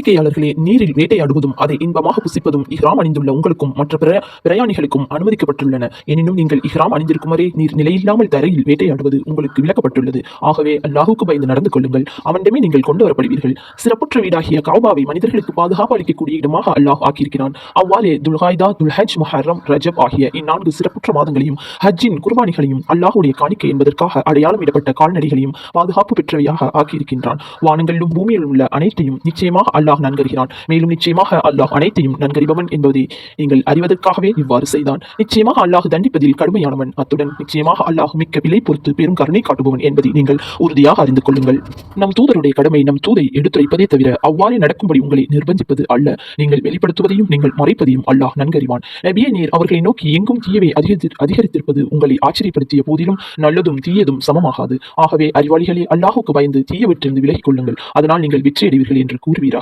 நம்பிக்கையாளர்களே, நீரில் வேட்டையாடுவதும் அதை இன்பமாக புசிப்பதும் இஹ்ராம் அணிந்துள்ள உங்களுக்கும் மற்ற பிரயாணிகளுக்கும் அனுமதிக்கப்பட்டுள்ளன. எனினும் நீங்கள் இஹ்ராம் அணிந்திருக்கும் வரை நீர் நிலையில்லாமல் தரையில் வேட்டையாடுவது உங்களுக்கு விலக்கப்பட்டுள்ளது. ஆகவே அல்லாஹுக்கு பயந்து நடந்து கொள்ளுங்கள். அவனிடமே நீங்கள் கொண்டு வரப்படுவீர்கள். சிறப்புற்ற வீடாகிய கஅபாவை மனிதர்களுக்கு பாதுகாப்பு அளிக்கக்கூடிய இடமாக அல்லாஹ் ஆக்கியிருக்கிறான். அவ்வாறே துல்காய்தா, துல்ஹஜ், முஹர்ரம், ரஜப் ஆகிய இந்நான்கு சிறப்புற்ற மாதங்களையும் ஹஜ்ஜின் குர்பானிகளையும் அல்லாஹுடைய காணிக்கை என்பதற்காக அடையாளமிடப்பட்ட கால்நடைகளையும் பாதுகாப்பு பெற்றவையாக ஆக்கியிருக்கின்றான். வானங்களிலும் பூமியிலும் உள்ள அனைத்தையும் நிச்சயமாக அல்லாஹ் நன்கறிகிறான். மேலும் நிச்சயமாக அல்லாஹ் அனைத்தையும் நன்கறிபவன் என்பதை நீங்கள் அறிவதற்காகவே இவ்வாறு செய்தான். நிச்சயமாக அல்லாஹ் தண்டிப்பதில் கடுமையானவன். அத்துடன் நிச்சயமாக அல்லாஹ் மிக்க விலை பொறுத்து பெரும் கருணை காட்டுபவன் என்பதை நீங்கள் உறுதியாக அறிந்து கொள்ளுங்கள். நம் தூதருடைய கடமை நம் தூதை எடுத்துரைப்பதே தவிர அவ்வாறே நடக்கும்படி உங்களை நிர்பந்திப்பது அல்ல. நீங்கள் வெளிப்படுத்துவதையும் நீங்கள் மறைப்பதையும் அல்லாஹ் நன்கறிவான். நபியே, நீர் அவர்களை நோக்கி எங்கும் தீயவை அதிகரித்திருப்பது உங்களை ஆச்சரியப்படுத்திய போதிலும் நல்லதும் தீயதும் சமமாகாது. ஆகவே அறிவாளிகளே, அல்லாஹுக்கு பயந்து தீயவற்றிலிருந்து விலகிக் கொள்ளுங்கள். அதனால் நீங்கள் வெற்றியடைவீர்கள் என்று கூறுவீராக.